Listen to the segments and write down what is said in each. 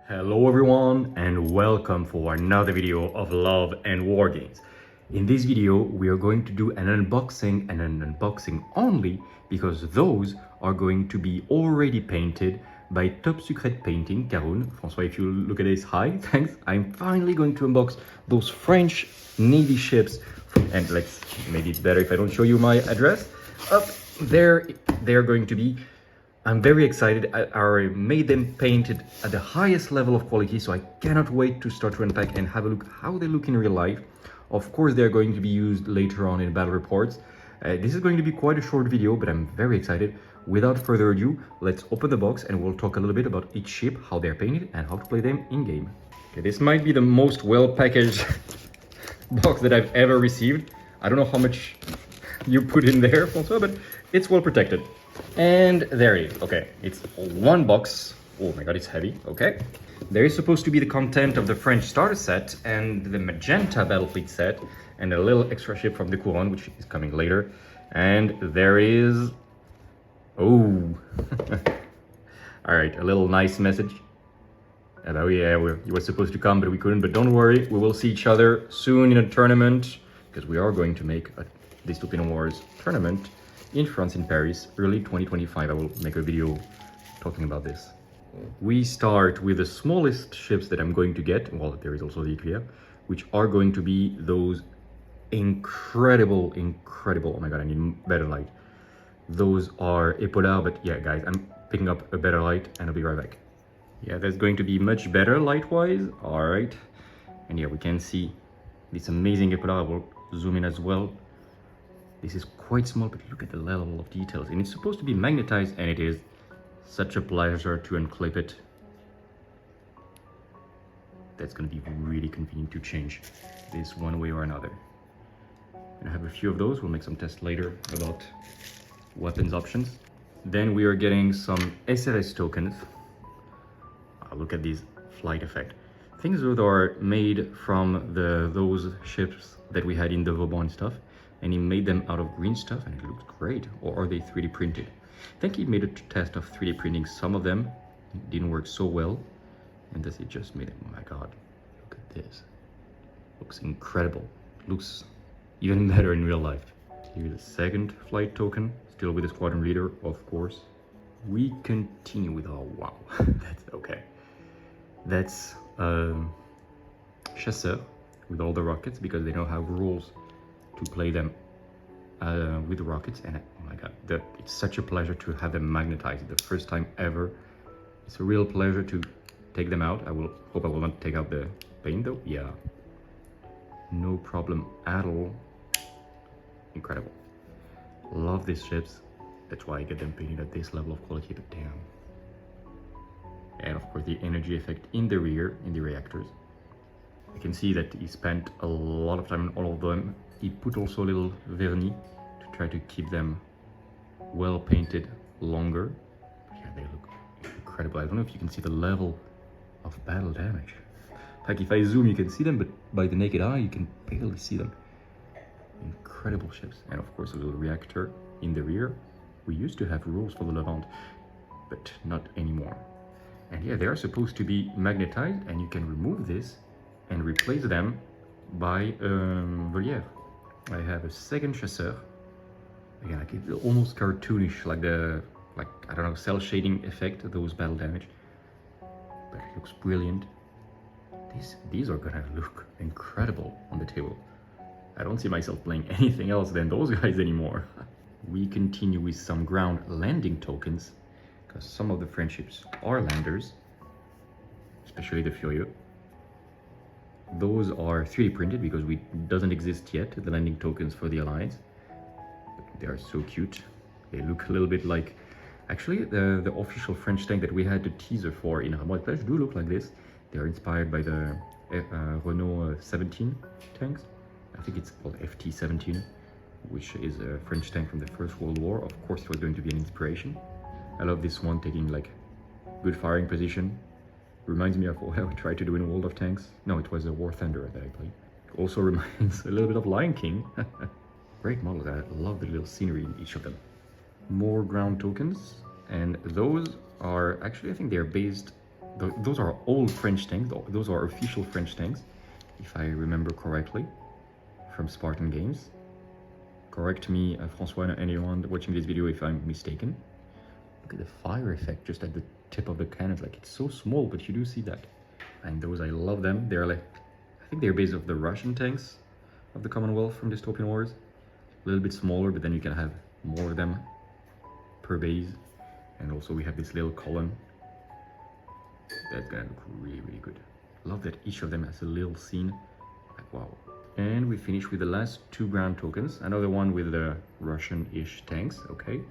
Hello everyone and welcome for another video of Love and Wargames. In this video we are going to do an unboxing and an unboxing only because those are going to be already painted by Sucrettes Painting. Caroline, François, if you look at this, hi, thanks. I'm finally going to unbox those French Navy ships and maybe it's better if I don't show you my address. Up there, they're going to be. I'm very excited. I made them painted at the highest level of quality, so I cannot wait to start to unpack and have a look how they look in real life. Of course, they're going to be used later on in battle reports. This is going to be quite a short video, but I'm very excited. Without further ado, let's open the box and we'll talk a little bit about each ship, how they're painted, and how to play them in-game. Okay, this might be the most well-packaged box that I've ever received. I don't know how much you put in there, François, but it's well protected. And there it is. Okay, it's one box. Oh my god, it's heavy. Okay, there is supposed to be the content of the French starter set and the Magenta battle fleet set and a little extra ship from the Couronne, which is coming later. And there is, oh all right, a little nice message about, yeah, you were supposed to come but we couldn't, but don't worry, we will see each other soon in a tournament because we are going to make a Dystopian Wars tournament in France, in Paris, early 2025. I will make a video talking about this. We start with the smallest ships that I'm going to get. Well, there is also the Eclair, which are going to be those incredible, oh my god, I need better light. Those are Epaulards, but yeah, guys, I'm picking up a better light and I'll be right back. Yeah, that's going to be much better light-wise. All right. And yeah, we can see this amazing Epaulard. I will zoom in as well. This is quite small, but look at the level of details. And it's supposed to be magnetized, and it is such a pleasure to unclip it. That's going to be really convenient to change this one way or another. And I have a few of those. We'll make some tests later about weapons options. Then we are getting some SRS tokens. Oh, look at these flight effect. Things that are made from those ships that we had in the Vauban and stuff. And he made them out of green stuff and it looked great. Or are they 3D printed? I think he made a test of 3D printing some of them. It didn't work so well. And thus he just made them. Oh my god, look at this. Looks incredible. Looks even better in real life. Here's the second flight token. Still with the squadron leader, of course. We continue with, oh wow, that's okay. That's Chasseur with all the rockets because they don't have rules to play them with the rockets. And oh my god, it's such a pleasure to have them magnetized the first time ever. It's a real pleasure to take them out. I hope I will not take out the paint though. Yeah, no problem at all. Incredible. Love these ships. That's why I get them painted at this level of quality, but damn. And of course the energy effect in the rear, in the reactors. You can see that he spent a lot of time on all of them. He put also a little vernis to try to keep them well painted longer. Yeah, they look incredible. I don't know if you can see the level of battle damage. Like if I zoom, you can see them, but by the naked eye, you can barely see them. Incredible ships. And of course, a little reactor in the rear. We used to have rules for the Levant, but not anymore. And yeah, they are supposed to be magnetized, and you can remove this and replace them by relief. I have a second Chasseur. Again, like it's almost cartoonish, like I don't know, cell shading effect, those battle damage. But it looks brilliant. These are gonna look incredible on the table. I don't see myself playing anything else than those guys anymore. We continue with some ground landing tokens, because some of the French ships are landers, especially the Furieux. Those are 3D printed because doesn't exist yet, the landing tokens for the Alliance. But they are so cute. They look a little bit like, actually the official French tank that we had the teaser for in Ramon Plage do look like this. They are inspired by the Renault 17 tanks. I think it's called FT-17, which is a French tank from the First World War. Of course it was going to be an inspiration. I love this one, taking like good firing position. Reminds me of what I tried to do in World of Tanks. No, it was a War Thunder that I played. Also reminds a little bit of Lion King. Great models. I love the little scenery in each of them. More ground tokens, and those are actually, I think they're based Those are old French tanks. Those are official French tanks, if I remember correctly, from Spartan Games. Correct me, François, and anyone watching this video if I'm mistaken. Look at the fire effect just at the tip of the cannons. Like, it's so small, but you do see that. And those, I love them. They're like, I think they're based off the Russian tanks of the Commonwealth from Dystopian Wars. A little bit smaller, but then you can have more of them per base. And also we have this little column. That's gonna look really, really good. Love that each of them has a little scene. Like, wow. And we finish with the last two ground tokens. Another one with the Russian-ish tanks, okay.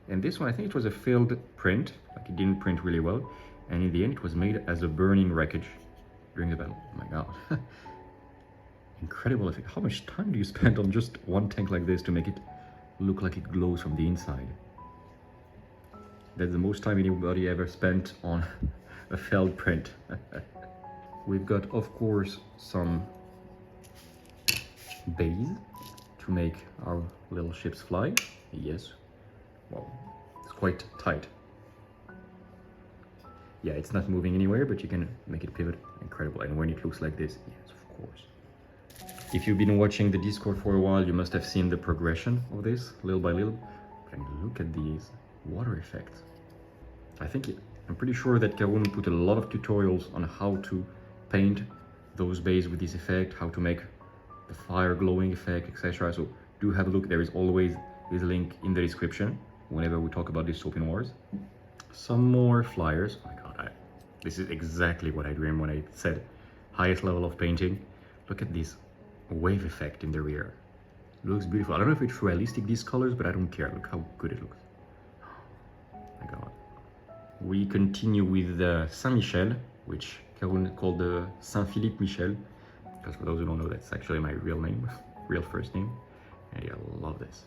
And this one, I think it was a failed print. Like, it didn't print really well. And in the end, it was made as a burning wreckage during the battle. Oh my god. Incredible effect. How much time do you spend on just one tank like this to make it look like it glows from the inside? That's the most time anybody ever spent on a failed print. We've got, of course, some bays to make our little ships fly. Yes. Well, it's quite tight. Yeah, it's not moving anywhere, but you can make it pivot. Incredible. And when it looks like this, yes, of course. If you've been watching the Discord for a while, you must have seen the progression of this, little by little. But I mean, look at these water effects. I'm pretty sure that Karun put a lot of tutorials on how to paint those bays with this effect, how to make the fire glowing effect, etc. So do have a look. There is always this link in the description whenever we talk about Dystopian Wars. Some more flyers. Oh my god, this is exactly what I dreamed when I said highest level of painting. Look at this wave effect in the rear. Looks beautiful. I don't know if it's realistic, these colors, but I don't care. Look how good it looks. Oh my god. We continue with the Saint-Michel, which Karun called the Saint-Philippe Michel, because for those who don't know, that's actually my real name, real first name. And yeah, I love this.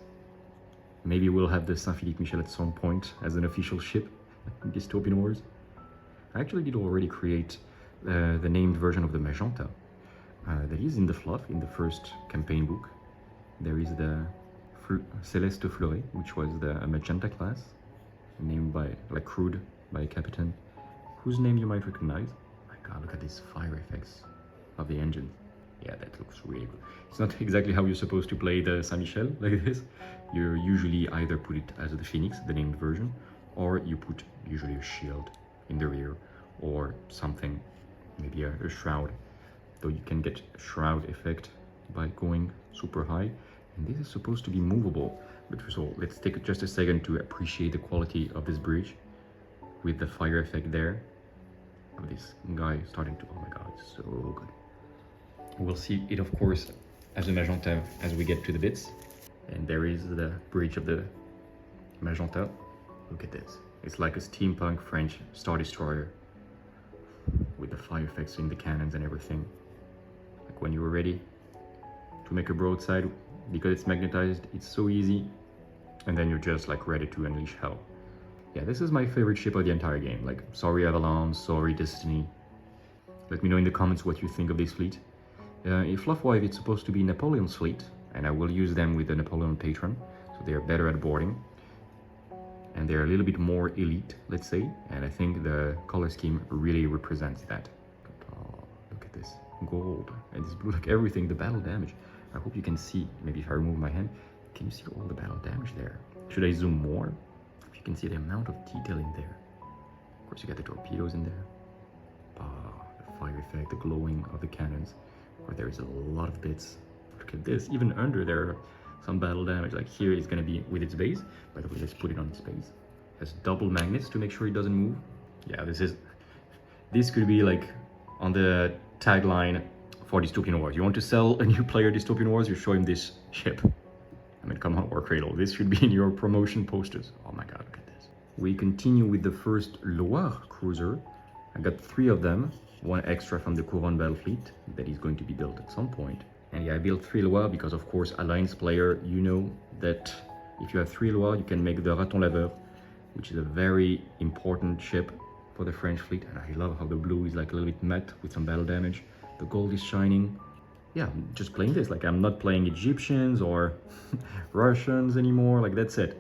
Maybe we'll have the Saint-Philippe Michel at some point as an official ship in Dystopian Wars. I actually did already create the named version of the Magenta. That is in the fluff, in the first campaign book. There is the Céleste Fleuret, which was the Magenta class, named by, like, crewed by a captain, whose name you might recognize. Oh my god, look at these fire effects of the engine. Yeah, that looks really good. It's not exactly how you're supposed to play the Saint-Michel like this. You usually either put it as the Phoenix, the named version, or you put usually a shield in the rear, or something, maybe a shroud. Though you can get a shroud effect by going super high. And this is supposed to be movable. But first of all, let's take just a second to appreciate the quality of this bridge with the fire effect there. Of this guy starting to, oh my god, it's so good. We'll see it, of course, as a Magenta as we get to the bits. And there is the bridge of the Magenta. Look at this. It's like a steampunk French Star Destroyer with the fire effects in the cannons and everything. Like when you were ready to make a broadside, because it's magnetized, it's so easy. And then you're just like ready to unleash hell. Yeah, this is my favorite ship of the entire game. Like, sorry Avalon, sorry Destiny. Let me know in the comments what you think of this fleet. In Fluffwife, it's supposed to be Napoleon's fleet, and I will use them with the Napoleon patron, so they're better at boarding. And they're a little bit more elite, let's say, and I think the color scheme really represents that. Oh, look at this gold and this blue, like everything, the battle damage. I hope you can see, maybe if I remove my hand, can you see all the battle damage there? Should I zoom more? If you can see the amount of detail in there. Of course, you got the torpedoes in there. The fire effect, the glowing of the cannons, where there is a lot of bits. Look at this, even under there are some battle damage. Like here it's gonna be with its base. By the way, let's put it on its base. It has double magnets to make sure it doesn't move. Yeah, this could be like on the tagline for Dystopian Wars. You want to sell a new player Dystopian Wars, you show him this ship. I mean, come on, War Cradle. This should be in your promotion posters. Oh my god, look at this. We continue with the first Loire cruiser. I got 3 of them, 1 extra from the Couronne battle fleet that is going to be built at some point. And yeah, I built 3 Loire because, of course, Alliance player, you know that if you have 3 Loire, you can make the Raton Laveur, which is a very important ship for the French fleet. And I love how the blue is like a little bit matte with some battle damage. The gold is shining. Yeah, I'm just playing this. Like, I'm not playing Egyptians or Russians anymore. Like, that's it.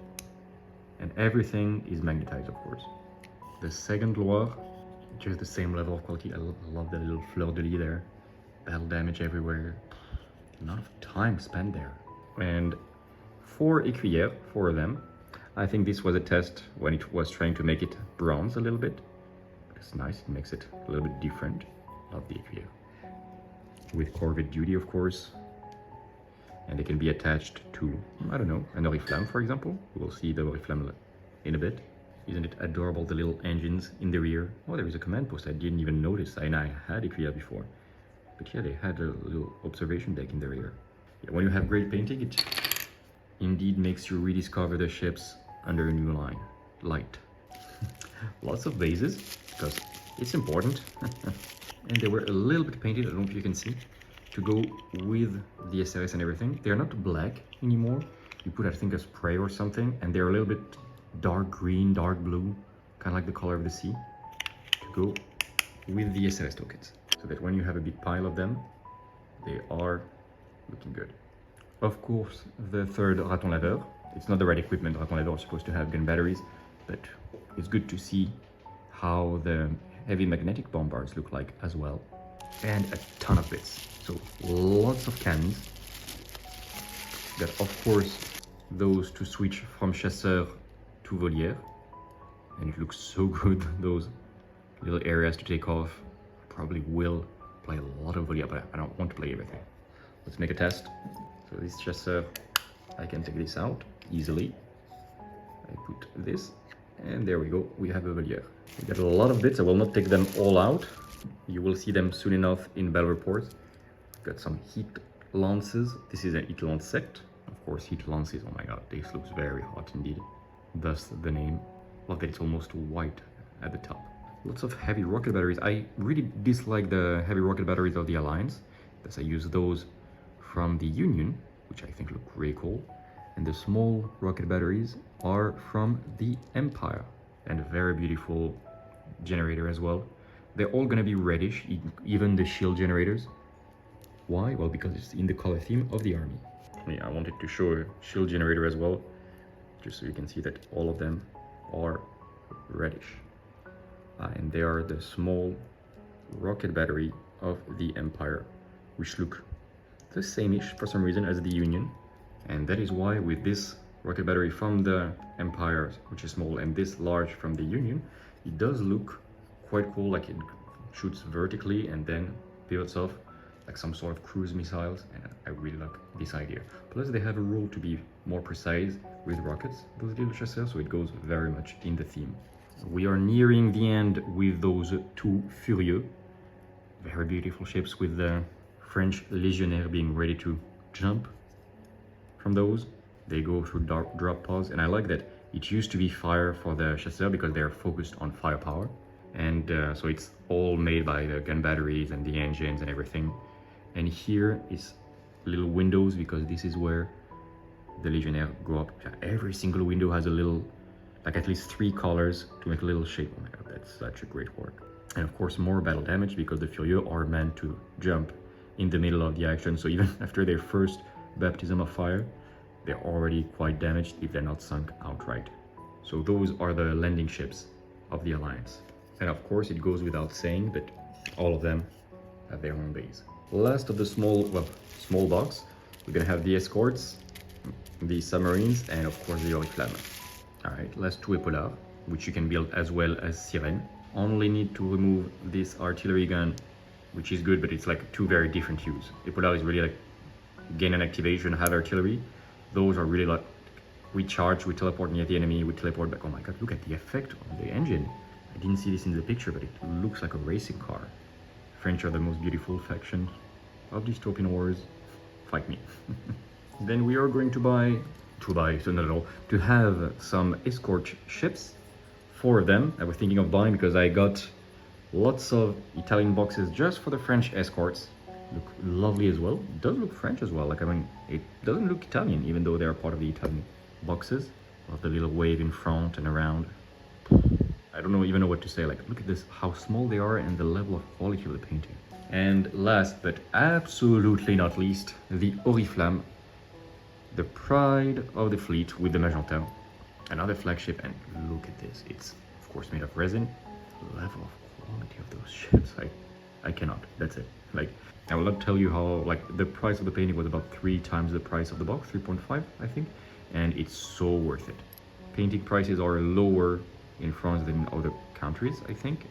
And everything is magnetized, of course. The second Loire just the same level of quality. I love the little fleur-de-lis there. Battle damage everywhere. A lot of time spent there. And 4 écuyères, 4 of them. I think this was a test when it was trying to make it bronze a little bit. But it's nice, it makes it a little bit different. Love the écuyère. With corvette duty, of course. And they can be attached to, I don't know, an oriflamme, for example. We'll see the oriflamme in a bit. Isn't it adorable, the little engines in the rear? Oh, there is a command post. I didn't even notice. I had écuyère before. But yeah, they had a little observation deck in the rear. Yeah, when you have great painting, it indeed makes you rediscover the ships under a new light. Lots of bases, because it's important. And they were a little bit painted, I don't know if you can see, to go with the SRS and everything. They're not black anymore. You put, I think, a spray or something, and they're a little bit dark green, dark blue, kind of like the color of the sea, to go with the SRS tokens. So that when you have a big pile of them, they are looking good. Of course, the third Raton Laveur. It's not the right equipment. Raton Laveur are supposed to have gun batteries, but it's good to see how the heavy magnetic bombards look like as well. And a ton of bits. So lots of cannons. Got, of course, those to switch from Chasseur to Volière. And it looks so good, those little areas to take off. I probably will play a lot of Volière, but I don't want to play everything. Let's make a test. So this Chasseur, I can take this out easily. I put this, and there we go, we have a Volière. We got a lot of bits, I will not take them all out. You will see them soon enough in battle reports. Got some heat lances. This is an heat lance sect. Of course, heat lances, oh my god, this looks very hot indeed. Thus the name. Love that it's almost white at the top. Lots of heavy rocket batteries. I really dislike the heavy rocket batteries of the Alliance. Thus I use those from the Union, which I think look really cool. And the small rocket batteries are from the Empire. And a very beautiful generator as well. They're all gonna be reddish, even the shield generators. Why? Well, because it's in the color theme of the army. Yeah, I wanted to show a shield generator as well, just so you can see that all of them are reddish. And they are the small rocket battery of the Empire, which look the same-ish for some reason as the Union. And that is why with this rocket battery from the Empire, which is small, and this large from the Union, it does look quite cool, like it shoots vertically and then pivots off like some sort of cruise missiles, and I really like this idea. Plus they have a rule to be more precise with rockets, those little chasseurs, so it goes very much in the theme. We are nearing the end with those 2 Furieux. Very beautiful ships with the French Legionnaire being ready to jump from those. They go through drop pods, and I like that it used to be fire for the Chasseur because they're focused on firepower. And so it's all made by the gun batteries and the engines and everything. And here is little windows because this is where the Legionnaire go up. Every single window has a little, like at least 3 colors to make a little shape. Oh my god, that's such a great work. And of course more battle damage because the Furieux are meant to jump in the middle of the action. So even after their first baptism of fire, they're already quite damaged if they're not sunk outright. So those are the landing ships of the Alliance. And of course it goes without saying, but all of them have their own base. Last of the small box, we're gonna have the escorts, the submarines, and of course the oriflamme. Alright, last 2 épaulards, which you can build as well as Sirène. Only need to remove this artillery gun, which is good, but it's like 2 very different use. Épaulard is really like gain an activation, have artillery. Those are really like we charge, we teleport near the enemy, we teleport back. Oh my god, look at the effect of the engine. I didn't see this in the picture, but it looks like a racing car. French are the most beautiful faction of Dystopian Wars. Fight me. Then we are going to have some escort ships. 4 of them I was thinking of buying because I got lots of Italian boxes just for the French escorts. Look lovely as well. It does look French as well. Like, I mean, it doesn't look Italian, even though they are part of the Italian boxes. Love the little wave in front and around. I don't even know what to say. Like, look at this, how small they are and the level of quality of the painting. And last but absolutely not least, the Oriflamme, the pride of the fleet with the Magenta. Another flagship, and look at this. It's of course made of resin. Level of quality. love those ships. I cannot. That's it. Like, I will not tell you how, like, the price of the painting was about 3 times the price of the box, 3.5, I think, and it's so worth it. Painting prices are lower in France than in other countries, I think.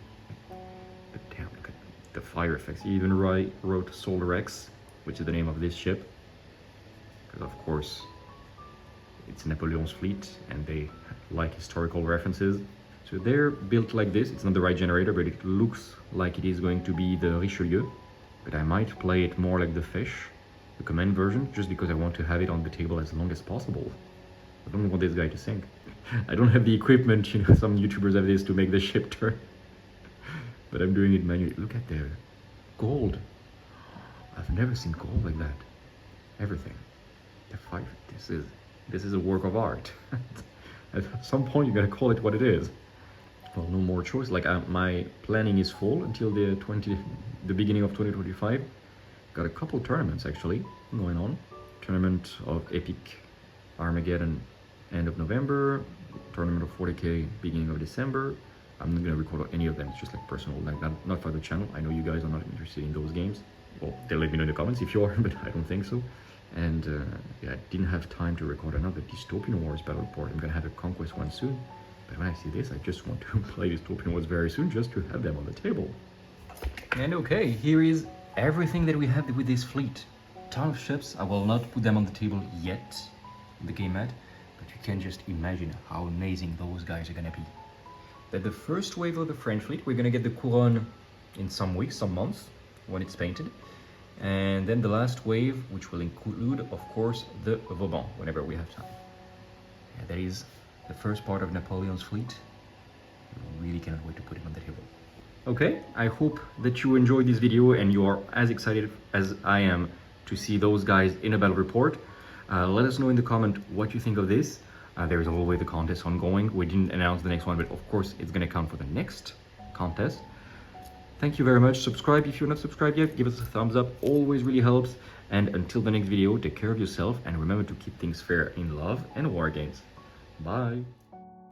But damn, look at the fire effects. He even wrote Solar X, which is the name of this ship, because of course it's Napoleon's fleet and they like historical references. So they're built like this. It's not the right generator, but it looks like it is going to be the Richelieu. But I might play it more like the Fish, the command version, just because I want to have it on the table as long as possible. I don't want this guy to sink. I don't have the equipment, you know, some YouTubers have this to make the ship turn. But I'm doing it manually. Look at the gold. I've never seen gold like that. Everything. The fire. This is a work of art. At some point, you gotta call it what it is. Well, no more choice. Like my planning is full until the beginning of 2025. Got a couple tournaments actually going on. Tournament of Epic Armageddon end of November. Tournament of 40k beginning of December. I'm not gonna record any of them. It's just like personal, like not for the channel. I know you guys are not interested in those games. Well, they'll let me know in the comments if you are, but I don't think so. And yeah, I didn't have time to record another Dystopian Wars battle report. I'm gonna have a Conquest one soon. But when I see this, I just want to play Dystopian Wars very soon, just to have them on the table. And okay, here is everything that we have with this fleet. Ton of ships. I will not put them on the table yet in the game mat, but you can just imagine how amazing those guys are gonna be. That the first wave of the French fleet, we're gonna get the Couronne in some weeks, some months, when it's painted. And then the last wave, which will include, of course, the Vauban, whenever we have time. Yeah, that is the first part of Napoleon's fleet. I really cannot wait to put it on the table. Okay, I hope that you enjoyed this video and you are as excited as I am to see those guys in a battle report. Let us know in the comment what you think of this. There is always the contest ongoing. We didn't announce the next one, but of course it's gonna count for the next contest. Thank you very much. Subscribe if you're not subscribed yet. Give us a thumbs up. Always really helps. And until the next video, take care of yourself and remember to keep things fair in love and war games. Bye.